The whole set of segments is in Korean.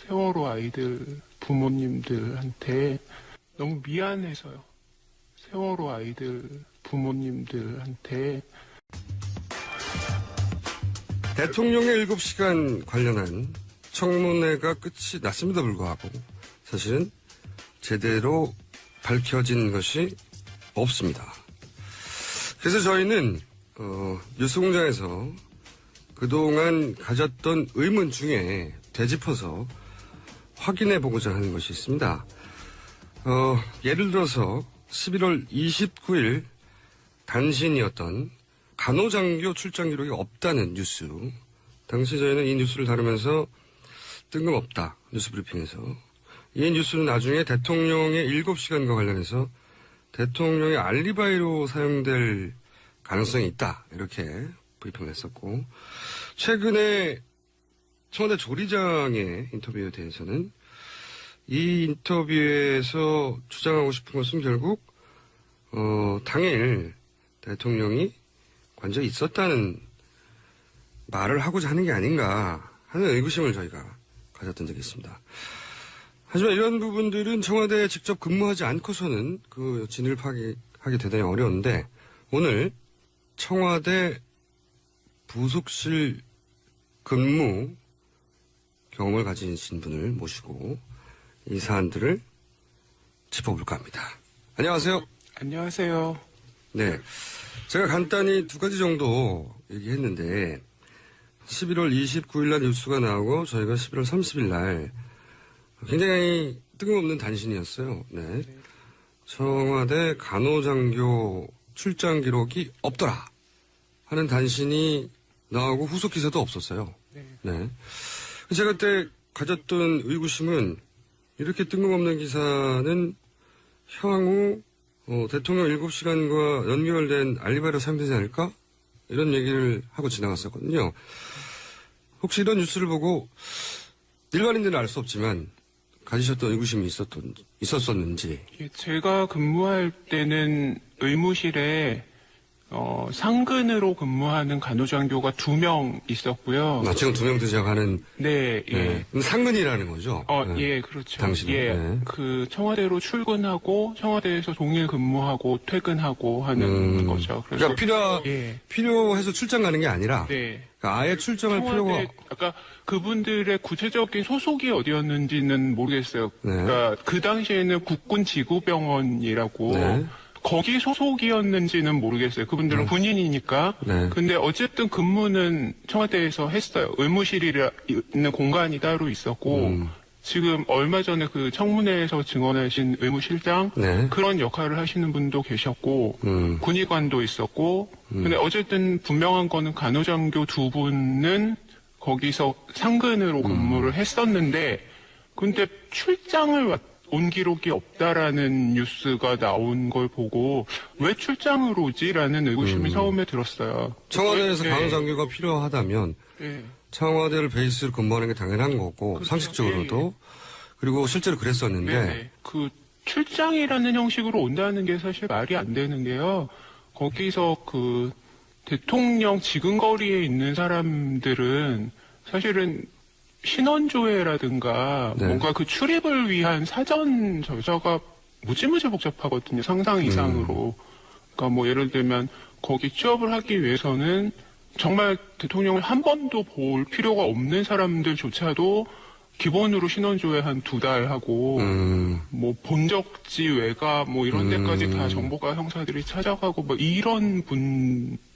세월호 아이들 부모님들한테 너무 미안해서요. 세월호 아이들 부모님들한테. 대통령의 7시간 관련한 청문회가 끝이 났음에도 불구하고 사실은 제대로 밝혀진 것이 없습니다. 그래서 저희는 뉴스공장에서 그동안 가졌던 의문 중에 되짚어서 확인해 보고자 하는 것이 있습니다. 예를 들어서 11월 29일 단신이었던 간호장교 출장 기록이 없다는 뉴스. 당시 저희는 이 뉴스를 다루면서 뜬금없다. 뉴스브리핑에서. 이 뉴스는 나중에 대통령의 7시간과 관련해서 대통령의 알리바이로 사용될 가능성이 있다. 이렇게 브리핑을 했었고, 최근에 청와대 조리장의 인터뷰에 대해서는 이 인터뷰에서 주장하고 싶은 것은 결국 당일 대통령이 관저에 있었다는 말을 하고자 하는 게 아닌가 하는 의구심을 저희가 가졌던 적이 있습니다. 하지만 이런 부분들은 청와대에 직접 근무하지 않고서는 그 진위를 파악하기 대단히 어려운데, 오늘 청와대 부속실 근무 경험을 가지신 분을 모시고 이 사안들을 짚어볼까 합니다. 안녕하세요. 안녕하세요. 네. 제가 간단히 두 가지 정도 얘기했는데, 11월 29일 날 뉴스가 나오고 저희가 11월 30일 날 굉장히 뜬금없는 단신이었어요. 네. 청와대 간호장교 출장 기록이 없더라 하는 단신이 나오고 후속 기사도 없었어요. 네. 제가 그때 가졌던 의구심은, 이렇게 뜬금없는 기사는 향후 대통령 7시간과 연결된 알리바이로 사용되지 않을까? 이런 얘기를 하고 지나갔었거든요. 혹시 이런 뉴스를 보고 일반인들은 알 수 없지만 가지셨던 의구심이 있었었는지. 제가 근무할 때는 의무실에 상근으로 근무하는 간호장교가 2명 있었고요. 지금 2명 드셔가는. 네, 예. 네. 상근이라는 거죠? 네. 예, 그렇죠. 당신은. 예. 네. 그 청와대로 출근하고 청와대에서 동일 근무하고 퇴근하고 하는 거죠. 그러니까 필요해서 출장 가는 게 아니라. 네. 그러니까 아예 출장할 필요가. 아까 그분들의 구체적인 소속이 어디였는지는 모르겠어요. 네. 그러니까 그 당시에는 국군지구병원이라고. 네. 거기 소속이었는지는 모르겠어요. 그분들은 군인이니까. 네. 근데 어쨌든 근무는 청와대에서 했어요. 의무실이라는 공간이 따로 있었고, 지금 얼마 전에 그 청문회에서 증언하신 의무실장, 네. 그런 역할을 하시는 분도 계셨고, 군의관도 있었고, 근데 어쨌든 분명한 거는 간호장교 2분은 거기서 상근으로 근무를 했었는데, 근데 출장을 온 기록이 없다라는 뉴스가 나온 걸 보고 왜 출장을 오지라는 의구심이 처음에 들었어요. 청와대에서 네. 간호장교가 필요하다면 네. 청와대를 베이스로 근무하는 게 당연한 거고, 그렇죠. 상식적으로도. 예. 그리고 실제로 그랬었는데. 네. 그 출장이라는 형식으로 온다는 게 사실 말이 안 되는 게요. 거기서 그 대통령 지근거리에 있는 사람들은 사실은 신원조회라든가 네. 뭔가 그 출입을 위한 사전 절차가 무지무지 복잡하거든요. 상상 이상으로. 그러니까 뭐 예를 들면 거기 취업을 하기 위해서는 정말 대통령을 한 번도 볼 필요가 없는 사람들조차도 기본으로 신원조회 한 2달 하고 뭐 본적지 외가 뭐 이런 데까지 다 정보가 형사들이 찾아가고 뭐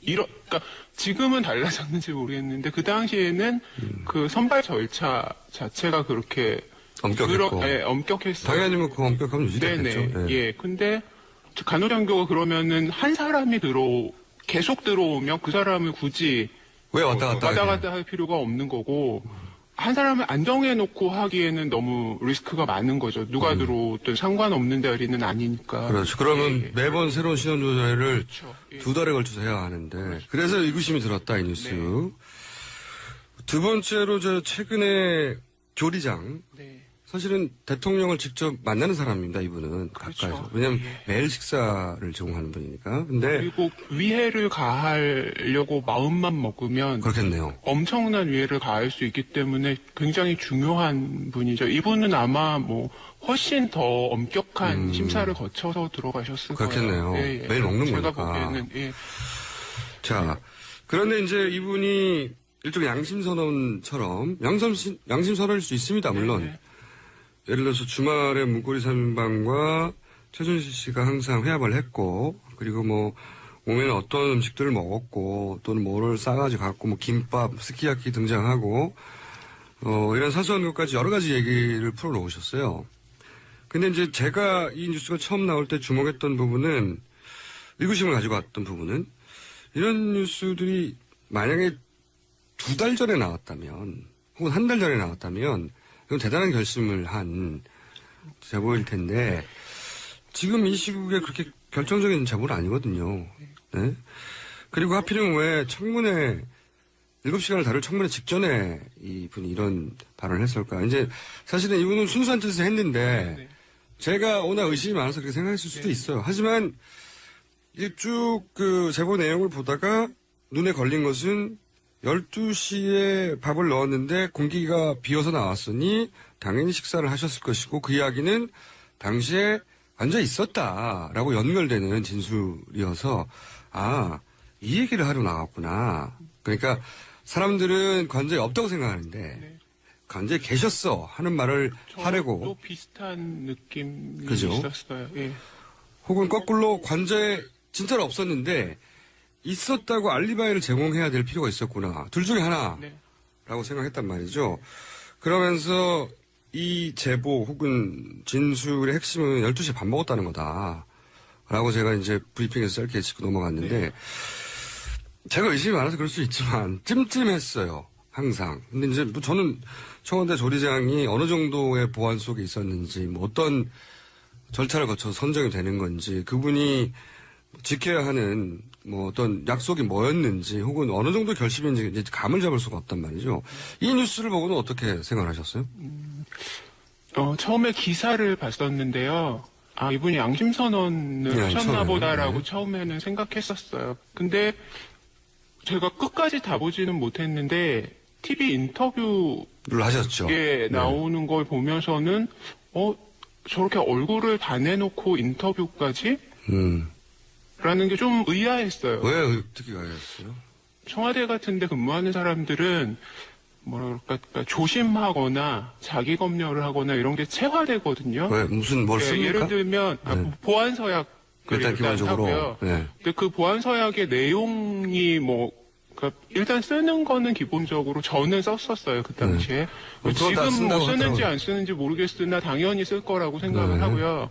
그러니까 지금은 달라졌는지 모르겠는데 그 당시에는 그 선발 절차 자체가 그렇게 엄격했고. 네, 엄격했어요. 당연히 뭐 그 엄격함은 유지됐겠죠. 네네. 네. 예. 근데 간호장교가 그러면은 한 사람이 계속 들어오면 그 사람을 굳이 왜 왔다 갔다 할 필요가 없는 거고, 한 사람을 안정해놓고 하기에는 너무 리스크가 많은 거죠. 누가 들어오든 상관없는 자리는 아니니까. 그렇죠. 그러면 예. 매번 새로운 신원조사를 그렇죠. 예. 2달에 걸쳐서 해야 하는데. 그래서 의구심이 들었다, 이 뉴스. 네. 두 번째로 최근에 조리장. 네. 사실은 대통령을 직접 만나는 사람입니다, 이분은. 그렇죠. 가까이서. 왜냐면 예. 매일 식사를 제공하는 분이니까. 근데 그리고 위해를 가하려고 마음만 먹으면 그렇겠네요. 엄청난 위해를 가할 수 있기 때문에 굉장히 중요한 분이죠. 이분은 아마 뭐 훨씬 더 엄격한 심사를 거쳐서 들어가셨을 그렇겠네요. 거예요. 예, 예. 매일 먹는 제가 거니까. 보기에는 예. 자, 그런데 이제 이분이 일종의 양심선언처럼, 양심선언일 수 있습니다, 물론. 네. 예를 들어서 주말에 문고리 3인방과 최순실 씨가 항상 회합을 했고, 그리고 뭐, 오면 어떤 음식들을 먹었고, 또는 뭐를 싸가지고 갔고, 뭐, 김밥, 스키야키 등장하고, 이런 사소한 것까지 여러 가지 얘기를 풀어놓으셨어요. 근데 이제 제가 이 뉴스가 처음 나올 때 주목했던 부분은, 의구심을 가지고 왔던 부분은, 이런 뉴스들이 만약에 2달 전에 나왔다면, 혹은 1달 전에 나왔다면, 이건 대단한 결심을 한 제보일 텐데, 지금 이 시국에 그렇게 결정적인 제보는 아니거든요. 네? 그리고 하필이면 왜 청문회, 7시간을 다룰 청문회 직전에 이분이 이런 발언을 했을까. 이제 사실은 이분은 순수한 뜻을 했는데, 제가 워낙 의심이 많아서 그렇게 생각했을 수도 있어요. 하지만, 이게 쭉 그 제보 내용을 보다가 눈에 걸린 것은 12시에 밥을 넣었는데 공기가 비어서 나왔으니 당연히 식사를 하셨을 것이고 그 이야기는 당시에 앉아 있었다라고 연결되는 진술이어서 아, 이 얘기를 하러 나왔구나. 그러니까 사람들은 관저에 없다고 생각하는데 네. 관저에 계셨어 하는 말을 하려고 또 비슷한 느낌이 그죠? 있었어요. 예. 혹은 거꾸로 관저에 진짜로 없었는데 있었다고 알리바이를 제공해야 될 필요가 있었구나. 둘 중에 하나라고 네. 생각했단 말이죠. 그러면서 이 제보 혹은 진술의 핵심은 12시에 밥 먹었다는 거다. 라고 제가 이제 브리핑에서 짧게 짚고 넘어갔는데 네. 제가 의심이 많아서 그럴 수 있지만 찜찜했어요. 항상. 근데 이제 뭐 저는 청와대 조리장이 어느 정도의 보안 속에 있었는지 뭐 어떤 절차를 거쳐서 선정이 되는 건지 그분이 지켜야 하는 뭐 어떤 약속이 뭐였는지 혹은 어느 정도 결심인지 이제 감을 잡을 수가 없단 말이죠. 이 뉴스를 보고는 어떻게 생각하셨어요? 처음에 기사를 봤었는데요. 아, 이분이 양심선언을 네, 하셨나 처음에는, 보다라고 네. 처음에는 생각했었어요. 근데 제가 끝까지 다 보지는 못했는데 TV 인터뷰에 를 하셨죠. 나오는 걸 보면서는 저렇게 얼굴을 다 내놓고 인터뷰까지? 라는 게 좀 의아했어요. 왜 특히 가셨어요? 청와대 같은 데 근무하는 사람들은 뭐랄까 조심하거나 자기 검열을 하거나 이런 게 체화되거든요. 왜 무슨 뭘 씁니까? 예를 들면 네. 보안 서약을 일단 기본적으로, 하고요. 네. 근데 그 보안 서약의 내용이 그러니까 일단 쓰는 거는 기본적으로 저는 썼었어요 그 당시에. 그거 다 지금 쓴다고 뭐 쓰는지 하더라고요. 안 쓰는지 모르겠으나 당연히 쓸 거라고 생각을 네. 하고요.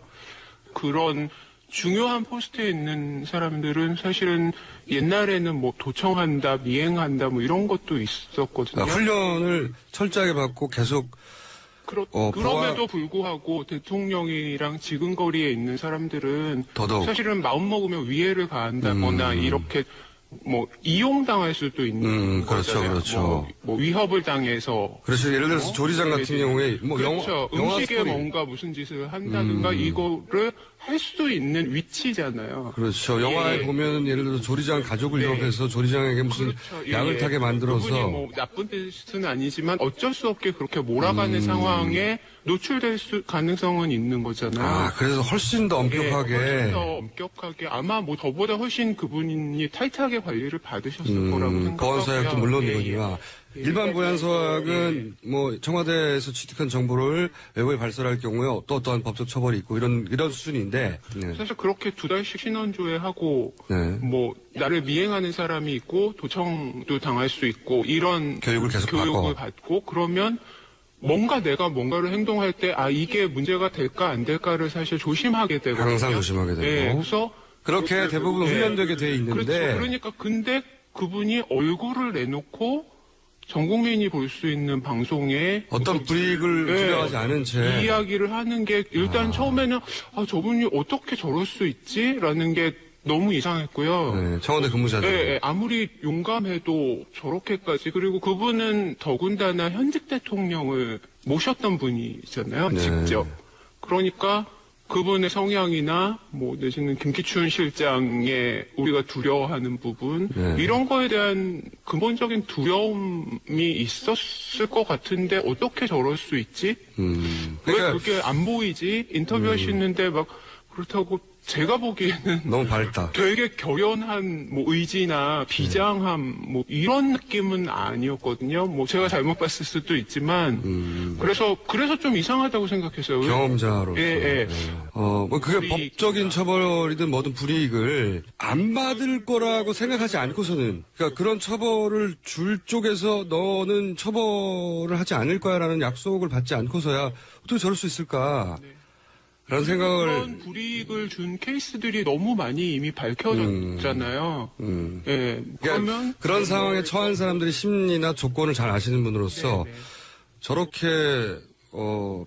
그런 중요한 포스트에 있는 사람들은 사실은 옛날에는 뭐 도청한다, 미행한다, 뭐 이런 것도 있었거든요. 훈련을 철저하게 받고 계속 그럼에도 불구하고 대통령이랑 지근거리에 있는 사람들은 더더욱. 사실은 마음 먹으면 위해를 가한다거나 이렇게 뭐 이용당할 수도 있는 그렇죠, 거잖아요. 그렇죠. 뭐 위협을 당해서 그렇죠. 예를 들어서 조리장 같은 경우에 뭐 그렇죠. 영화 음식에 스토리. 뭔가 무슨 짓을 한다든가 이거를 할 수 있는 위치잖아요. 그렇죠. 영화에 예. 보면 예를 들어서 조리장 가족을 네. 위협해서 조리장에게 무슨 그렇죠. 약을 예. 타게 만들어서 그분이 뭐 나쁜 뜻은 아니지만 어쩔 수 없게 그렇게 몰아가는 상황에 노출될 가능성은 있는 거잖아요. 아, 그래서 훨씬 더 엄격하게. 예, 훨씬 더 엄격하게 아마 뭐 저보다 훨씬 그분이 타이트하게 관리를 받으셨을 거라고 생각하고요. 보안서약도 물론이거니와 예. 일반 보안서약은 뭐 청와대에서 취득한 정보를 외부에 발설할 경우에 어떠한 법적 처벌이 있고 이런 수준인데 네. 사실 그렇게 2달씩 신원조회하고 네. 뭐 나를 미행하는 사람이 있고 도청도 당할 수 있고 이런 교육을 계속 교육을 받고 그러면 내가 뭔가를 행동할 때 이게 문제가 될까 안 될까를 사실 조심하게 되거든요. 항상 조심하게 되고. 네, 그래서 그렇게 대부분 훈련되게 돼 있는데 그렇죠. 그러니까 근데 그분이 얼굴을 내놓고 전 국민이 볼 수 있는 방송에 어떤 불이익을 두려워하지 않은 채 이야기를 하는 게 일단 처음에는 저분이 어떻게 저럴 수 있지라는 게 너무 이상했고요. 네, 청와대 근무자들. 예, 아무리 용감해도 저렇게까지. 그리고 그분은 더군다나 현직 대통령을 모셨던 분이잖아요. 네. 직접. 그러니까 그분의 성향이나 뭐 내지는 김기춘 실장의 우리가 두려워하는 부분 네. 이런 거에 대한 근본적인 두려움이 있었을 것 같은데 어떻게 저럴 수 있지? 왜 그러니까 그게 안 보이지? 인터뷰하시는데 막 그렇다고 제가 보기에는 너무 밝다. 되게 결연한 뭐 의지나 비장함 뭐 이런 느낌은 아니었거든요. 뭐 제가 잘못 봤을 수도 있지만 그래서 좀 이상하다고 생각했어요. 경험자로서. 예. 뭐 그게 불이익이나. 법적인 처벌이든 뭐든 불이익을 안 받을 거라고 생각하지 않고서는, 그러니까 그런 처벌을 줄 쪽에서 너는 처벌을 하지 않을 거야라는 약속을 받지 않고서야 어떻게 저럴 수 있을까? 라는 생각을. 그런 불이익을 준 케이스들이 너무 많이 이미 밝혀졌잖아요. 예. 그러니까 그러면 그런 상황에 처한 사람들이 심리나 조건을 잘 아시는 분으로서 네. 저렇게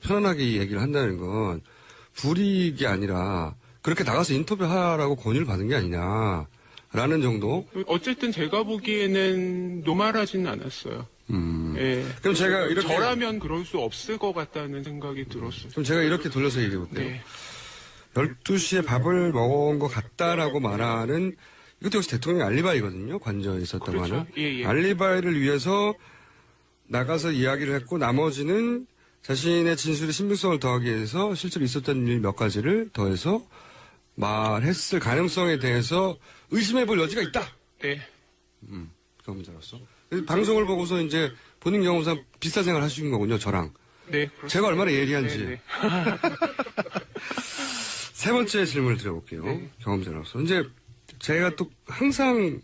편안하게 이 얘기를 한다는 건 불이익이 아니라 그렇게 나가서 인터뷰하라고 권유를 받은 게 아니냐라는 정도. 어쨌든 제가 보기에는 노말하지는 않았어요. 예. 그럼 제가 이렇게 저라면 그럴 수 없을 것 같다는 생각이 들었어요. 그럼 제가 이렇게 돌려서 얘기해 볼게요. 네. 12시에 밥을 먹은 것 같다라고 말하는, 이것도 역시 대통령의 알리바이거든요. 관저에 있었다고 그렇죠. 하는. 예. 알리바이를 위해서 나가서 이야기를 했고 나머지는 자신의 진술의 신빙성을 더하기 위해서 실제로 있었던 일 몇 가지를 더해서 말했을 가능성에 대해서 의심해 볼 여지가 있다. 네. 경험자로서. 방송을 보고서 이제 본인 경험상 비슷한 생각을 하신 거군요, 저랑. 네. 그렇습니다. 제가 얼마나 예리한지. 네. 세 번째 질문을 드려볼게요. 경험자로서. 이제 제가 또 항상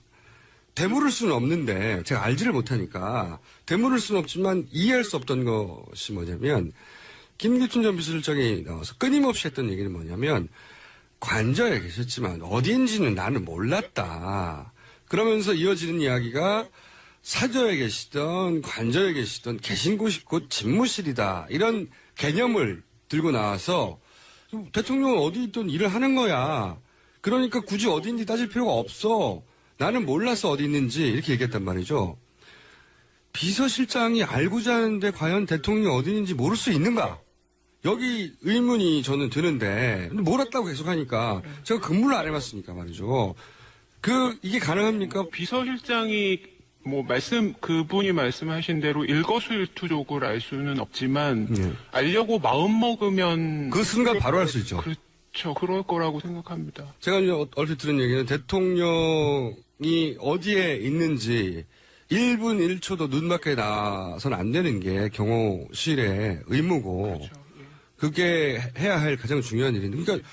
되물을 수는 없는데 제가 알지를 못하니까 되물을 수는 없지만 이해할 수 없던 것이 뭐냐면, 김기춘 전 비서실장이 나와서 끊임없이 했던 얘기는 뭐냐면, 관저에 계셨지만 어디인지는 나는 몰랐다. 그러면서 이어지는 이야기가 사저에 계시던 관저에 계시던 계신 곳이 곧 집무실이다. 이런 개념을 들고 나와서 대통령은 어디 있든 일을 하는 거야. 그러니까 굳이 어디 있는지 따질 필요가 없어. 나는 몰라서 어디 있는지 이렇게 얘기했단 말이죠. 비서실장이 알고자 하는데 과연 대통령이 어디 있는지 모를 수 있는가? 여기 의문이 저는 드는데, 근데 몰랐다고 계속 하니까 제가 근무를 안 해봤으니까 말이죠. 이게 가능합니까? 비서실장이 그분이 말씀하신 대로 일거수일투족을 알 수는 없지만 알려고 마음 먹으면 그 순간 바로 할 수 있죠. 그렇죠. 그럴 거라고 생각합니다. 제가 이제 얼핏 들은 얘기는 대통령이 어디에 있는지 1분 1초도 눈 밖에 나서는 안 되는 게 경호실의 의무고, 그렇죠. 예. 그게 해야 할 가장 중요한 일인데, 그러니까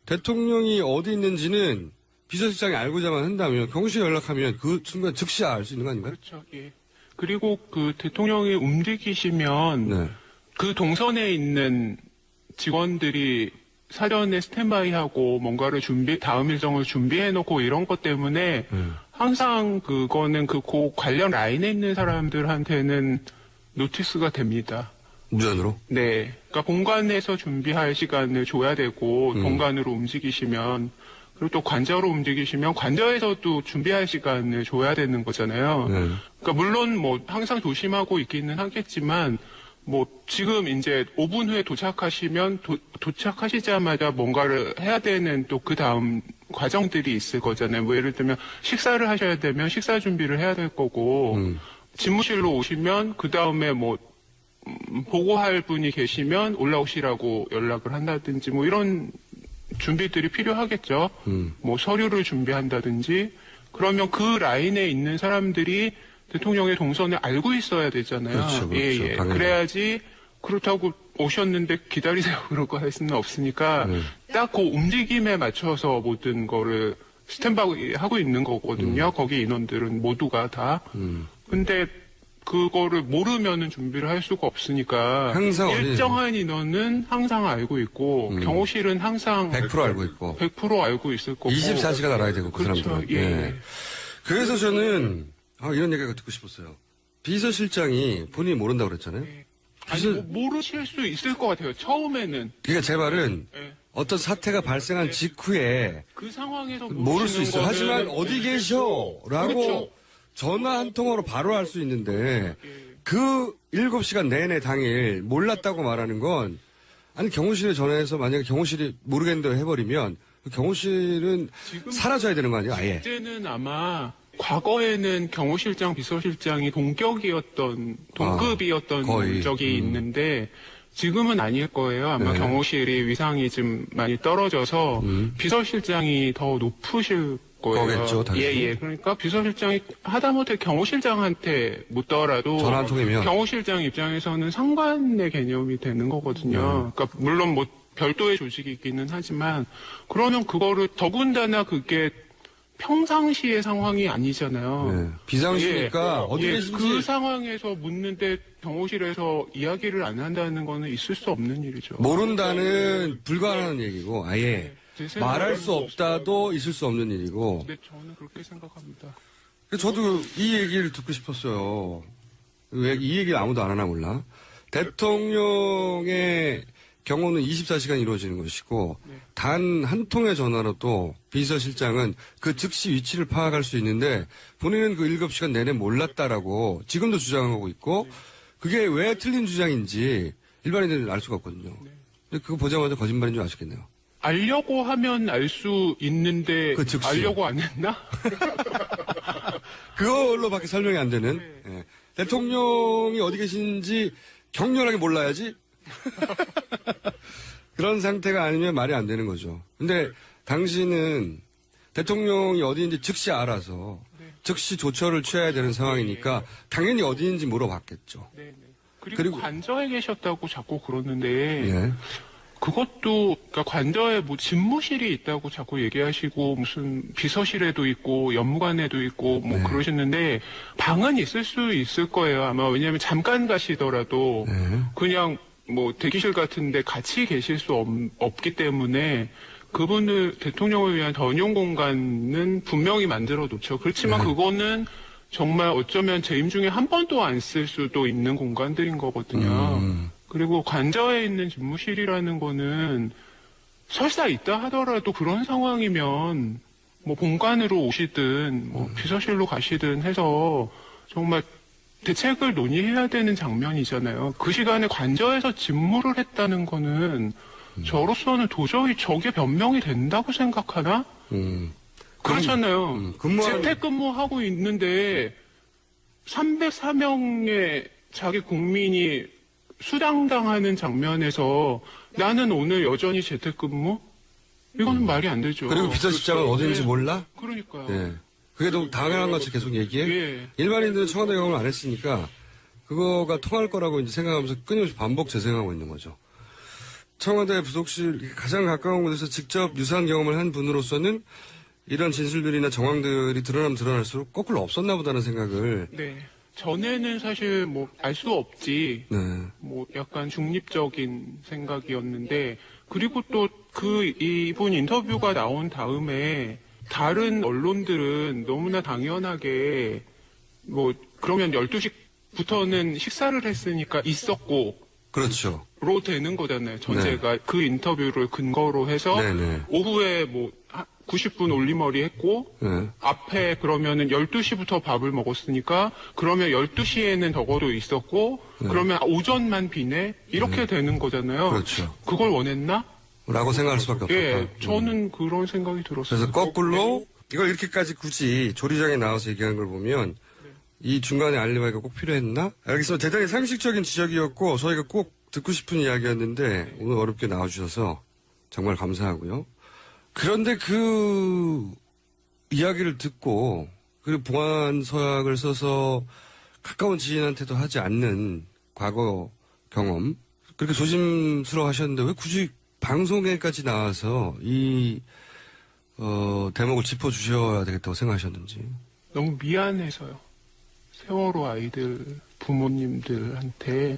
대통령이 어디 있는지는 비서실장이 알고자만 한다면 경호실에 연락하면 그 순간 즉시 알 수 있는 거 아닌가요? 그렇죠. 예. 그리고 그 대통령이 움직이시면 네. 그 동선에 있는 직원들이 사전에 스탠바이하고 뭔가를 다음 일정을 준비해놓고 이런 것 때문에 항상 그거는 그 관련 라인에 있는 사람들한테는 노티스가 됩니다. 무전으로? 네. 그러니까 본관에서 준비할 시간을 줘야 되고 본관으로 움직이시면, 그리고 또 관저로 움직이시면 관저에서도 준비할 시간을 줘야 되는 거잖아요. 그러니까 물론 항상 조심하고 있기는 하겠지만, 지금 이제 5분 후에 도착하시면 도착하시자마자 뭔가를 해야 되는 또 그 다음 과정들이 있을 거잖아요. 예를 들면 식사를 하셔야 되면 식사 준비를 해야 될 거고, 집무실로 오시면 그 다음에 보고할 분이 계시면 올라오시라고 연락을 한다든지 이런 준비들이 필요하겠죠. 서류를 준비한다든지. 그러면 그 라인에 있는 사람들이 대통령의 동선을 알고 있어야 되잖아요. 그렇죠. 예. 당연히. 그래야지 그렇다고 오셨는데 기다리세요 그러고 할 수는 없으니까 딱 그 움직임에 맞춰서 모든 거를 스탠바이 하고 있는 거거든요. 거기 인원들은 모두가 다. 근데 그거를 모르면은 준비를 할 수가 없으니까 항상 일정한 인원은 항상 알고 있고 경호실은 항상 100% 알고 있고 100% 알고 있을 거고 24시간 알아야 되고 그 그렇죠. 사람들은. 예. 그래서 저는 이런 얘기가 듣고 싶었어요. 비서실장이 본인이 모른다고 그랬잖아요. 아니 모르실 수 있을 것 같아요. 처음에는. 그러니까 제 말은 예. 어떤 사태가 발생한 직후에 그 상황에서 모를 수 있어요. 모르시는 하지만 거는 어디 계셔? 라고 그렇죠. 전화 한 통화로 바로 할 수 있는데 예. 그 7시간 내내 당일 몰랐다고 말하는 건 아니 경호실에 전화해서 만약에 경호실이 모르겠는데 해버리면 그 경호실은 지금 사라져야 되는 거 아니에요? 아예. 이제는 아마 과거에는 경호실장, 비서실장이 동급이었던 거의. 적이 있는데 지금은 아닐 거예요. 아마 네. 경호실이 위상이 좀 많이 떨어져서 비서실장이 더 높으실 거예요. 거겠죠, 당연히. 예. 그러니까 비서실장이 하다못해 경호실장한테 묻더라도 전화 한 통이면. 경호실장 입장에서는 상관의 개념이 되는 거거든요. 그러니까 물론 뭐 별도의 조직이기는 하지만 그러면 그거를 더군다나 그게 평상시의 상황이 아니잖아요. 네. 비상시니까 어디 예, 계신지 그 상황에서 묻는데 경호실에서 이야기를 안 한다는 거는 있을 수 없는 일이죠. 모른다는 불가능한 얘기고 아예 제 생각은 말할 수 없다도 있을 수 없는 일이고. 네, 저는 그렇게 생각합니다. 저도 이 얘기를 듣고 싶었어요. 왜 이 얘기를 아무도 안 하나 몰라. 대통령의 경호는 24시간 이루어지는 것이고 단 한 통의 전화로도 비서실장은 그 즉시 위치를 파악할 수 있는데 본인은 그 7시간 내내 몰랐다라고 지금도 주장하고 있고 그게 왜 틀린 주장인지 일반인들은 알 수가 없거든요. 근데 그거 보자마자 거짓말인 줄 아시겠네요. 알려고 하면 알 수 있는데 그 즉시. 알려고 안 했나? 그걸로밖에 설명이 안 되는. 예. 대통령이 어디 계신지 격렬하게 몰라야지. 그런 상태가 아니면 말이 안 되는 거죠. 근데 당신은 대통령이 어디인지 즉시 알아서 즉시 조처를 취해야 되는 상황이니까 당연히 어디인지 물어봤겠죠. 네. 그리고- 그리고 관저에 계셨다고 자꾸 그러는데 예. 그것도 그러니까 관저에 뭐 집무실이 있다고 자꾸 얘기하시고 무슨 비서실에도 있고 연무관에도 있고 뭐 네. 그러시는데 방은 있을 수 있을 거예요. 아마 왜냐하면 잠깐 가시더라도 네. 그냥 뭐 대기실 같은데 같이 계실 수 없기 때문에 그분을 대통령을 위한 전용 공간은 분명히 만들어 놓죠. 그렇지만 네. 그거는 정말 어쩌면 재임 중에 한 번도 안 쓸 수도 있는 공간들인 거거든요. 그리고 관저에 있는 집무실이라는 거는 설사 있다 하더라도 그런 상황이면 뭐 본관으로 오시든 뭐 비서실로 가시든 해서 정말 대책을 논의해야 되는 장면이잖아요. 그 시간에 관저에서 집무를 했다는 거는 저로서는 도저히 저게 변명이 된다고 생각하나? 그렇잖아요. 근무하는- 재택근무하고 있는데 304명의 자기 국민이 수당당하는 장면에서 나는 오늘 여전히 재택근무? 이거는 말이 안 되죠. 그리고 비서실장은 그렇죠. 어디인지 예. 몰라? 그러니까요. 예. 그게 너무 당연한 것을 계속 얘기해? 예. 일반인들은 청와대 경험을 안 했으니까 그거가 통할 거라고 이제 생각하면서 끊임없이 반복 재생하고 있는 거죠. 청와대 부속실 가장 가까운 곳에서 직접 유사한 경험을 한 분으로서는 이런 진술들이나 정황들이 드러나면 드러날수록 거꾸로 없었나 보다는 생각을. 네. 전에는 사실 뭐 알 수 없지. 네. 뭐 약간 중립적인 생각이었는데 그리고 또 그 이분 인터뷰가 나온 다음에 다른 언론들은 너무나 당연하게 뭐 그러면 12시부터는 식사를 했으니까 있었고 그렇죠. 로 되는 거잖아요. 전제가 그 인터뷰를 근거로 해서 네네. 오후에 뭐 90분 올리머리 했고 네. 앞에 그러면은 12시부터 밥을 먹었으니까 그러면 12시에는 적어도 있었고 그러면 오전만 비네 이렇게 되는 거잖아요. 그렇죠. 그걸 원했나? 라고 생각할 수밖에 없었다. 예, 저는 그런 생각이 들었어요. 그래서 거꾸로 이걸 이렇게까지 굳이 조리장에 나와서 얘기하는 걸 보면 이 중간에 알리바이가 꼭 필요했나? 알겠습니다. 대단히 상식적인 지적이었고 저희가 꼭 듣고 싶은 이야기였는데 오늘 어렵게 나와주셔서 정말 감사하고요. 그런데 그 이야기를 듣고 그리고 보안 서약을 써서 가까운 지인한테도 하지 않는 과거 경험 그렇게 조심스러워 하셨는데 왜 굳이 방송에까지 나와서 이 대목을 짚어주셔야 되겠다고 생각하셨는지. 너무 미안해서요. 세월호 아이들 부모님들한테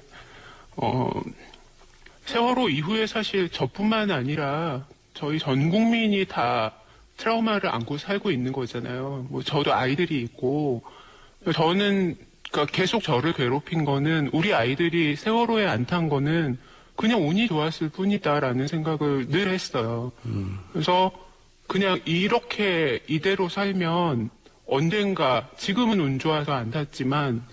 세월호 이후에 사실 저뿐만 아니라 저희 전 국민이 다 트라우마를 안고 살고 있는 거잖아요. 뭐 저도 아이들이 있고 저는 그러니까 계속 저를 괴롭힌 거는 우리 아이들이 세월호에 안 탄 거는 그냥 운이 좋았을 뿐이다라는 생각을 늘 했어요. 그래서 그냥 이렇게 이대로 살면 언젠가, 지금은 운 좋아서 안 탔지만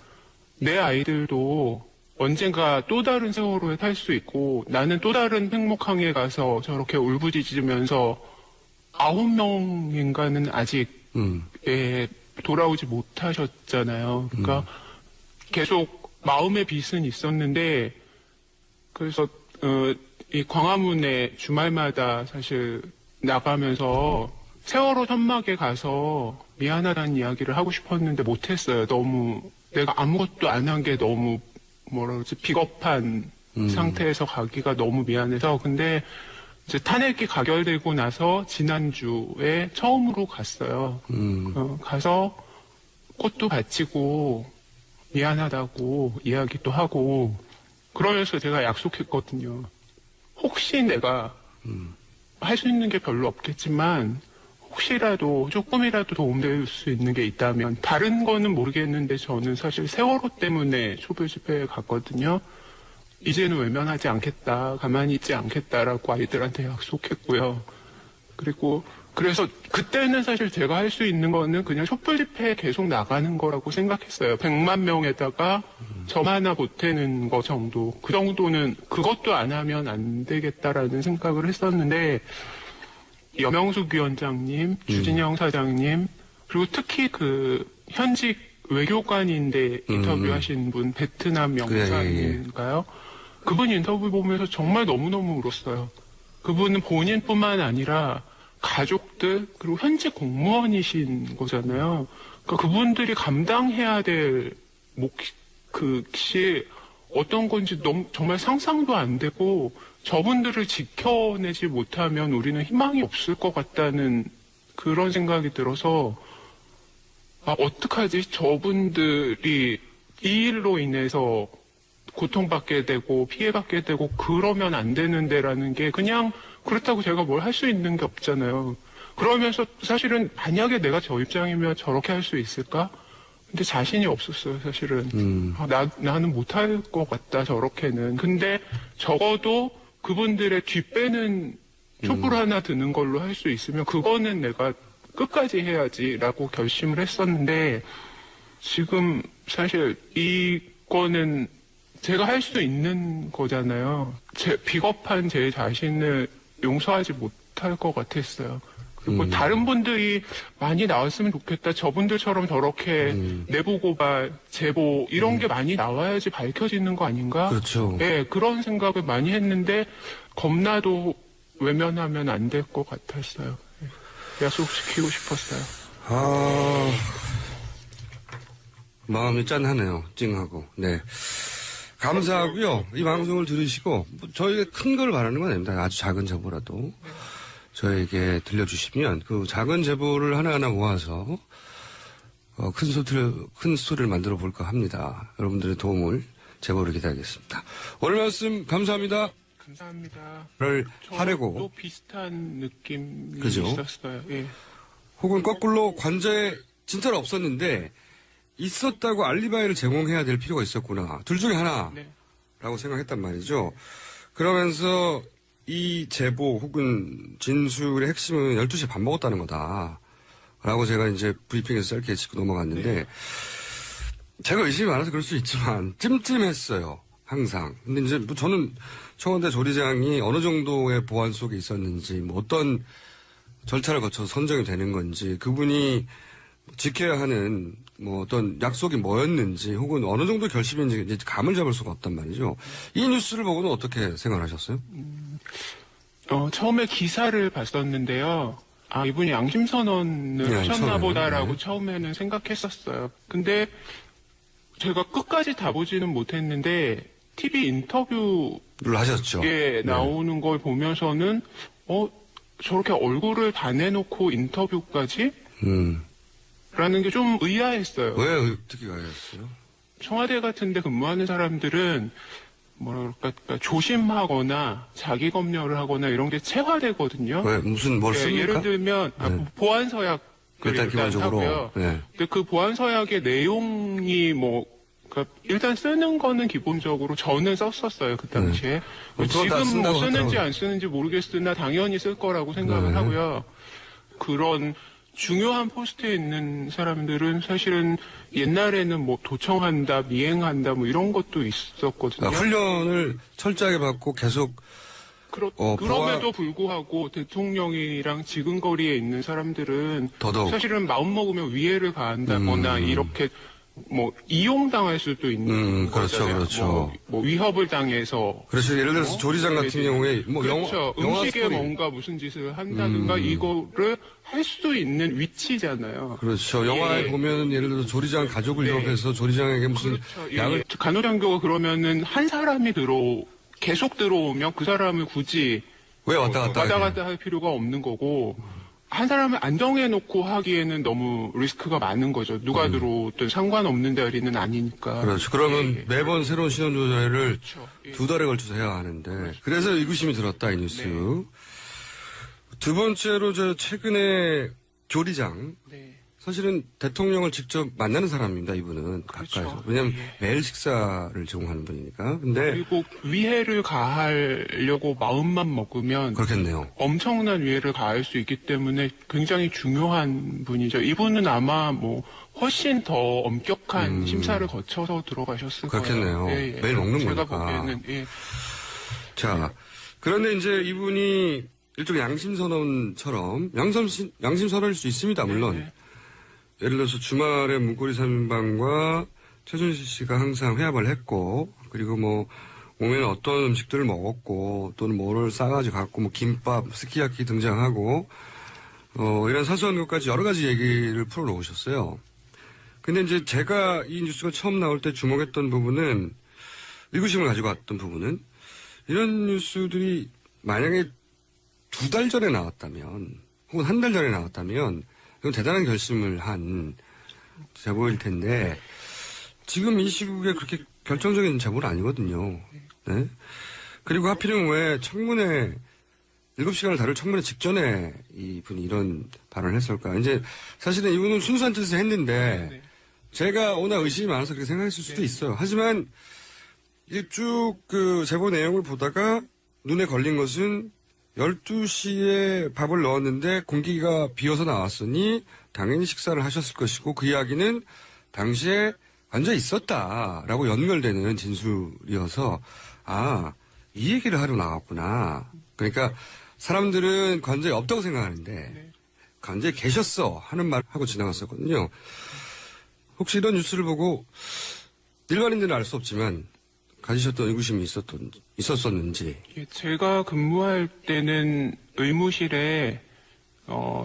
내 아이들도 언젠가 또 다른 세월호에 탈 수 있고 나는 또 다른 행복항에 가서 저렇게 울부짖으면서 9명인가는 아직 돌아오지 못하셨잖아요. 그러니까 계속 마음의 빚은 있었는데 그래서 이 광화문에 주말마다 사실 나가면서 세월호 천막에 가서 미안하다는 이야기를 하고 싶었는데 못했어요. 너무 내가 아무것도 안 한 게 너무 뭐라 그러지 비겁한 상태에서 가기가 너무 미안해서. 근데 이제 탄핵이 가결되고 나서 지난주에 처음으로 갔어요. 가서 꽃도 바치고 미안하다고 이야기도 하고 그러면서 제가 약속했거든요. 혹시 내가 할 수 있는 게 별로 없겠지만 혹시라도 조금이라도 도움될 수 있는 게 있다면 다른 거는 모르겠는데 저는 사실 세월호 때문에 촛불 집회에 갔거든요. 이제는 외면하지 않겠다, 가만히 있지 않겠다라고 아이들한테 약속했고요. 그래서 그때는 사실 제가 할 수 있는 거는 그냥 촛불 집회에 계속 나가는 거라고 생각했어요. 100만 명에다가 점 하나 보태는 거 정도. 그 정도는 그것도 안 하면 안 되겠다라는 생각을 했었는데 여명숙 위원장님, 주진영 사장님, 그리고 특히 그 현직 외교관인데 인터뷰하신 분 베트남 영사님인가요? 그분 인터뷰 보면서 정말 너무너무 울었어요. 그분은 본인뿐만 아니라 가족들 그리고 현직 공무원이신 거잖아요. 그러니까 그분들이 감당해야 될 몫이 어떤 건지 너무 정말 상상도 안 되고 저분들을 지켜내지 못하면 우리는 희망이 없을 것 같다는 그런 생각이 들어서 어떡하지? 저분들이 이 일로 인해서 고통받게 되고 피해받게 되고 그러면 안 되는데라는 게 그냥 그렇다고 제가 뭘 할 수 있는 게 없잖아요. 그러면서 사실은 만약에 내가 저 입장이면 저렇게 할 수 있을까? 근데 자신이 없었어요, 사실은. 나는 못할 것 같다, 저렇게는. 근데 적어도 그분들의 뒷배는 촛불 하나 드는 걸로 할 수 있으면 그거는 내가 끝까지 해야지라고 결심을 했었는데 지금 사실 이거는 제가 할 수 있는 거잖아요. 비겁한 제 자신을 용서하지 못할 것 같았어요. 그리고 다른 분들이 많이 나왔으면 좋겠다. 저분들처럼 저렇게 내부 고발, 제보 이런 게 많이 나와야지 밝혀지는 거 아닌가? 그렇죠. 네, 그런 생각을 많이 했는데 겁나도 외면하면 안 될 것 같았어요. 약속시키고 싶었어요. 마음이 짠하네요. 찡하고. 네. 감사하고요. 이 방송을 들으시고 저희가 큰 걸 바라는 건 아닙니다. 아주 작은 제보라도 저에게 들려주시면 그 작은 제보를 하나하나 모아서 큰 스토리를 만들어 볼까 합니다. 여러분들의 도움을 제보를 기다리겠습니다. 오늘 말씀 감사합니다. 감사합니다. 를 하려고 또 비슷한 느낌이 그죠? 있었어요. 예. 혹은 거꾸로 관저에 진짜로 없었는데 있었다고 알리바이를 제공해야 될 필요가 있었구나. 둘 중에 하나라고 네. 생각했단 말이죠. 그러면서 이 제보 혹은 진술의 핵심은 12시에 밥 먹었다는 거다. 라고 제가 이제 브리핑에서 짧게 짚고 넘어갔는데 네. 제가 의심이 많아서 그럴 수 있지만 찜찜했어요. 항상. 근데 이제 뭐 저는 청와대 조리장이 어느 정도의 보안 속에 있었는지 뭐 어떤 절차를 거쳐서 선정이 되는 건지 그분이 지켜야 하는 뭐 어떤 약속이 뭐였는지 혹은 어느 정도 결심인지 이제 감을 잡을 수가 없단 말이죠. 이 뉴스를 보고는 어떻게 생각하셨어요? 처음에 기사를 봤었는데요. 이분이 양심선언을 네, 하셨나 처음에는, 보다라고 네. 처음에는 생각했었어요. 근데 제가 끝까지 다 보지는 못했는데 TV 인터뷰에 를 하셨죠. 나오는 걸 보면서는 저렇게 얼굴을 다 내놓고 인터뷰까지? 라는 게 좀 의아했어요. 왜 특히 가였어요? 청와대 같은 데 근무하는 사람들은 뭐랄까 조심하거나 자기 검열을 하거나 이런 게 체화되거든요. 왜 뭘 씁니까? 예를 들면 보안 서약을 일단 일단 기본적으로. 하고요. 네. 근데 그 보안 서약의 내용이 뭐 그러니까 일단 쓰는 거는 기본적으로 저는 썼었어요 그 당시에. 그거 다 지금 뭐 쓴다고 쓰는지 하더라고요. 안 쓰는지 모르겠으나 당연히 쓸 거라고 생각을 네. 하고요. 그런 중요한 포스트에 있는 사람들은 사실은 옛날에는 뭐 도청한다, 미행한다 뭐 이런 것도 있었거든요. 훈련을 철저하게 받고 계속 그럼에도 불구하고 대통령이랑 지근거리에 있는 사람들은 더더욱. 사실은 마음 먹으면 위해를 가한다거나 이렇게 뭐 이용당할 수도 있는 그렇죠, 거잖아요. 그렇죠. 뭐 위협을 당해서 그렇죠. 예를 들어서 조리장 같은 경우에 뭐 그렇죠. 영화 음식에 스토리. 뭔가 무슨 짓을 한다든가 이거를 할 수 있는 위치잖아요. 그렇죠. 영화에 예. 보면 예를 들어서 조리장 가족을 네. 위협해서 조리장에게 무슨 그렇죠. 약을 간호장교가 그러면은 한 사람이 계속 들어오면 그 사람을 굳이 왜 왔다 갔다 왔다 하게? 갔다 할 필요가 없는 거고 한 사람을 안정해놓고 하기에는 너무 리스크가 많은 거죠. 누가 들어오든 상관없는 자리는 아니니까. 그렇죠. 그러면 예. 매번 새로운 신원 조사를 그렇죠. 예. 2달에 걸쳐서 해야 하는데 그래서 의구심이 들었다 이 뉴스. 네. 두 번째로 저 최근에 조리장 네. 사실은 대통령을 직접 만나는 사람입니다. 이분은 그렇죠. 가까이서. 왜냐하면 예. 매일 식사를 제공하는 분이니까. 근데 그리고 위해를 가하려고 마음만 먹으면 그렇겠네요. 엄청난 위해를 가할 수 있기 때문에 굉장히 중요한 분이죠. 이분은 아마 뭐 훨씬 더 엄격한 심사를 거쳐서 들어가셨을 그렇겠네요. 거예요. 예, 예. 매일 먹는 제가 거니까. 보기에는 예. 자, 그런데 이제 이분이 일종의 양심선언처럼 양심선언일 수 있습니다. 물론. 네. 예를 들어서 주말에 문고리 3인방과 최순실 씨가 항상 회합을 했고, 그리고 뭐, 오면 어떤 음식들을 먹었고, 또는 뭐를 싸가지고 갔고, 뭐, 김밥, 스키야키 등장하고, 이런 사소한 것까지 여러 가지 얘기를 풀어놓으셨어요. 근데 이제 제가 이 뉴스가 처음 나올 때 주목했던 부분은, 의구심을 가지고 왔던 부분은, 이런 뉴스들이 만약에 2달 전에 나왔다면, 혹은 1달 전에 나왔다면, 이건 대단한 결심을 한 제보일 텐데, 지금 이 시국에 그렇게 결정적인 제보는 아니거든요. 네? 그리고 하필이면 왜 청문회, 7시간을 다룰 청문회 직전에 이분이 이런 발언을 했을까. 이제 사실은 이분은 순수한 뜻을 했는데, 제가 워낙 의심이 많아서 그렇게 생각했을 수도 있어요. 하지만, 이게 쭉 그 제보 내용을 보다가 눈에 걸린 것은 12시에 밥을 넣었는데 공기가 비어서 나왔으니 당연히 식사를 하셨을 것이고 그 이야기는 당시에 앉아 있었다라고 연결되는 진술이어서 이 얘기를 하러 나왔구나. 그러니까 사람들은 관저에 없다고 생각하는데 관저에 계셨어 하는 말 하고 지나갔었거든요. 혹시 이런 뉴스를 보고 일반인들은 알 수 없지만 가지셨던 의구심이 있었었는지. 제가 근무할 때는 의무실에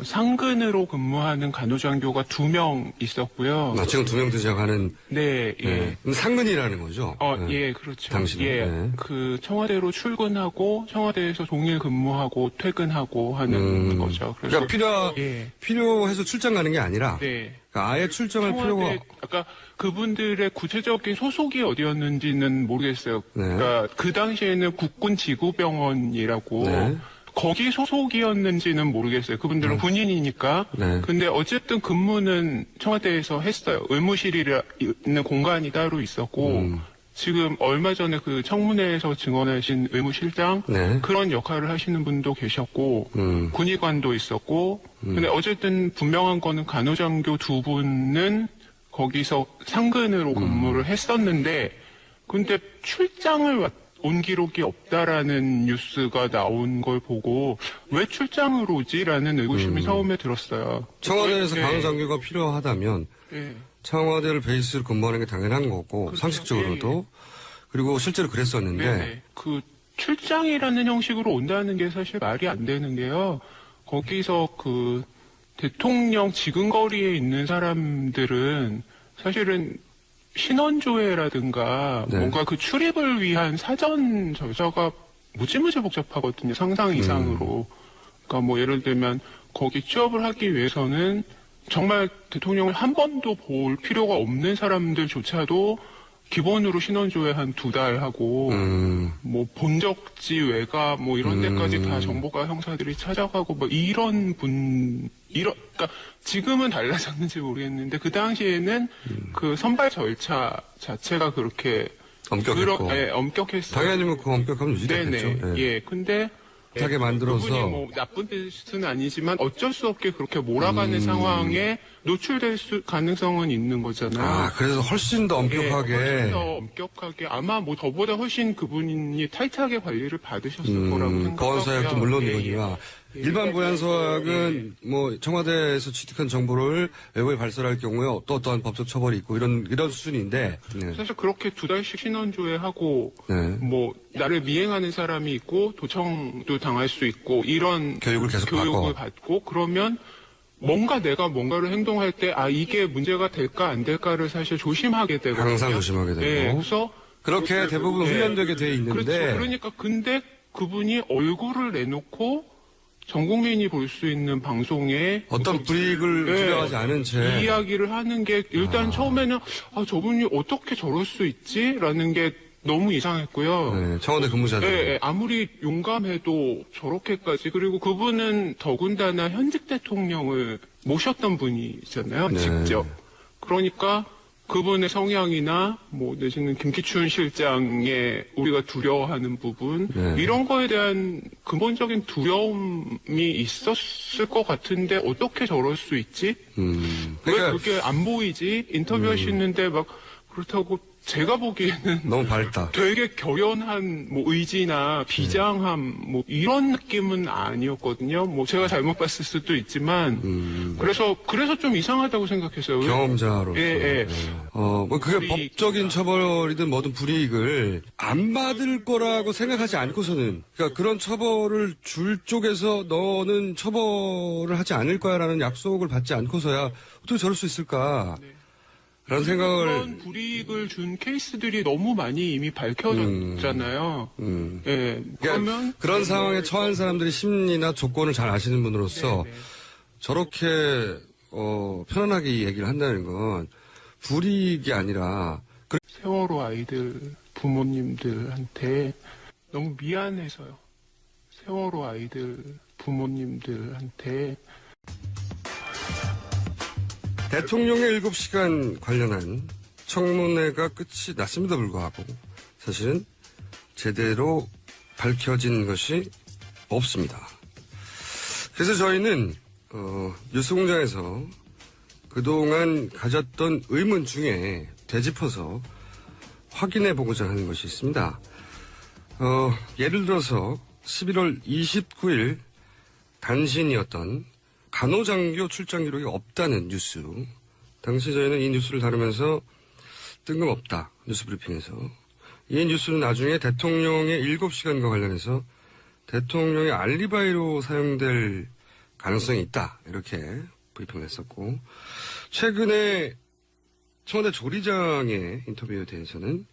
상근으로 근무하는 간호장교가 2명 있었고요. 지금 2명 등장하는. 네, 예. 상근이라는 거죠. 네. 예, 그렇죠. 당신은. 예, 네. 그 청와대로 출근하고 청와대에서 동일 근무하고 퇴근하고 하는 거죠. 그래서 그러니까 예. 필요해서 출장 가는 게 아니라. 네. 그러니까 아예 출장할 필요가. 아까 그분들의 구체적인 소속이 어디였는지는 모르겠어요. 네. 그러니까 그 당시에는 국군 지구병원이라고 네. 거기 소속이었는지는 모르겠어요. 그분들은 군인이니까. 네. 근데 어쨌든 근무는 청와대에서 했어요. 의무실이라는 공간이 따로 있었고 지금 얼마 전에 그 청문회에서 증언하신 의무실장 네. 그런 역할을 하시는 분도 계셨고 군의관도 있었고 근데 어쨌든 분명한 거는 간호장교 2분은 거기서 상근으로 근무를 했었는데 근데 출장을 온 기록이 없다라는 뉴스가 나온 걸 보고 왜 출장을 오지라는 의구심이 처음에 들었어요. 청와대에서 네. 간호장교가 필요하다면 네. 청와대를 베이스로 근무하는 게 당연한 거고 그렇죠. 상식적으로도 그리고 실제로 그랬었는데 네네. 그 출장이라는 형식으로 온다는 게 사실 말이 안 되는 게요. 거기서 그 대통령 지근거리에 있는 사람들은 사실은 신원조회라든가 네. 뭔가 그 출입을 위한 사전 절차가 무지무지 복잡하거든요. 상상 이상으로. 그러니까 뭐 예를 들면 거기 취업을 하기 위해서는 정말 대통령을 한 번도 볼 필요가 없는 사람들조차도 기본으로 신원조회 한 2달 하고 뭐 본적지 외가 뭐 이런 데까지 다 정보가 형사들이 찾아가고 뭐 이런 분이 그러니까 지금은 달라졌는지 모르겠는데 그 당시에는 그 선발 절차 자체가 그렇게 엄격했고. 엄격했어요. 당연히 뭐 그 엄격함은 유지됐겠죠. 네네. 예. 근데 하게 만들어서 그분이 뭐 나쁜 뜻은 아니지만 어쩔 수 없게 그렇게 몰아가는 상황에 노출될 가능성은 있는 거잖아요. 아, 그래서 훨씬 더 엄격하게. 훨씬 더 엄격하게 훨씬 뭐 저보다 훨씬 그분이 타이트하게 관리를 받으셨을 거라고 생각하고요. 보안사약도 물론이거니와 예. 일반 보안사약은 뭐 청와대에서 취득한 정보를 외부에 발설할 경우에 어떠한 법적 처벌이 있고 이런 수준인데. 네. 사실 그렇게 2달씩 신원조회하고 네. 뭐 나를 미행하는 사람이 있고 도청도 당할 수 있고 이런 교육을 계속 교육을 받고 그러면 내가 뭔가를 행동할 때 이게 문제가 될까 안 될까를 사실 조심하게 되거든요. 항상 조심하게 되고. 네, 그래서 그렇게 대부분 훈련되게 돼 있는데. 그렇죠. 그러니까 근데 그분이 얼굴을 내놓고 전 국민이 볼 수 있는 방송에 어떤 불이익을 주려하지 않은 채 이야기를 하는 게 일단 처음에는 저분이 어떻게 저럴 수 있지라는 게 너무 이상했고요. 네, 청와대 근무자들. 네, 아무리 용감해도 저렇게까지 그리고 그분은 더군다나 현직 대통령을 모셨던 분이잖아요. 네. 직접. 그러니까 그분의 성향이나 뭐 내지는 김기춘 실장의 우리가 두려워하는 부분 네. 이런 거에 대한 근본적인 두려움이 있었을 것 같은데 어떻게 저럴 수 있지? 왜 그러니까 그게 안 보이지? 인터뷰하시는데 막 그렇다고 제가 보기에는 너무 밝다. 되게 결연한 뭐 의지나 비장함 뭐 이런 느낌은 아니었거든요. 뭐 제가 잘못 봤을 수도 있지만 그래서 좀 이상하다고 생각했어요. 경험자로서. 예. 뭐 그게 불이익. 법적인 처벌이든 뭐든 불이익을 안 받을 거라고 생각하지 않고서는 그러니까 그런 처벌을 줄 쪽에서 너는 처벌을 하지 않을 거야라는 약속을 받지 않고서야 어떻게 저럴 수 있을까? 라는 생각을. 그런 불이익을 준 케이스들이 너무 많이 이미 밝혀졌잖아요. 예. 그러니까 그러면 그런 상황에 처한 사람들이 심리나 조건을 잘 아시는 분으로서 네네. 저렇게 편안하게 이 얘기를 한다는 건 불이익이 아니라 세월호 아이들 부모님들한테 너무 미안해서요. 세월호 아이들 부모님들한테 대통령의 7시간 관련한 청문회가 끝이 났음에도 불구하고 사실은 제대로 밝혀진 것이 없습니다. 그래서 저희는 뉴스공장에서 그동안 가졌던 의문 중에 되짚어서 확인해 보고자 하는 것이 있습니다. 예를 들어서 11월 29일 단신이었던 간호장교 출장 기록이 없다는 뉴스. 당시 저희는 이 뉴스를 다루면서 뜬금없다. 뉴스브리핑에서. 이 뉴스는 나중에 대통령의 7시간과 관련해서 대통령의 알리바이로 사용될 가능성이 있다. 이렇게 브리핑을 했었고 최근에 청와대 조리장의 인터뷰에 대해서는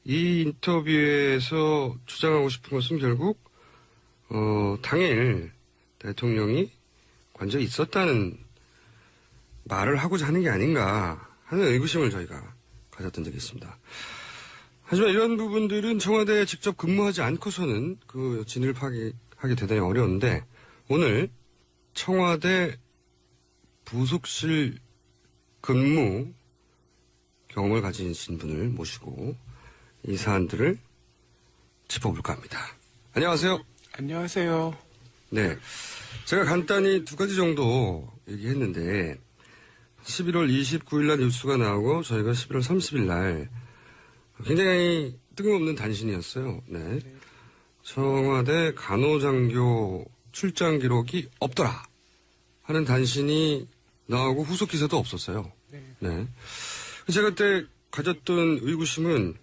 이 인터뷰에서 주장하고 싶은 것은 결국 당일 대통령이 관저에 있었다는 말을 하고자 하는 게 아닌가 하는 의구심을 저희가 가졌던 적이 있습니다. 하지만 이런 부분들은 청와대에 직접 근무하지 않고서는 그 진위를 파악하기 대단히 어려운데 오늘 청와대 부속실 근무 경험을 가지신 분을 모시고 이 사안들을 짚어볼까 합니다. 안녕하세요. 안녕하세요. 네. 제가 간단히 두 가지 정도 얘기했는데 11월 29일 날 뉴스가 나오고 저희가 11월 30일 날 굉장히 뜬금없는 단신이었어요. 네. 청와대 간호장교 출장 기록이 없더라 하는 단신이 나오고 후속 기사도 없었어요. 네. 제가 그때 가졌던 의구심은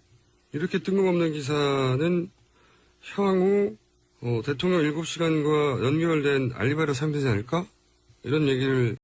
이렇게 뜬금없는 기사는 향후 대통령 7시간과 연결된 알리바이로 사용되지 않을까? 이런 얘기를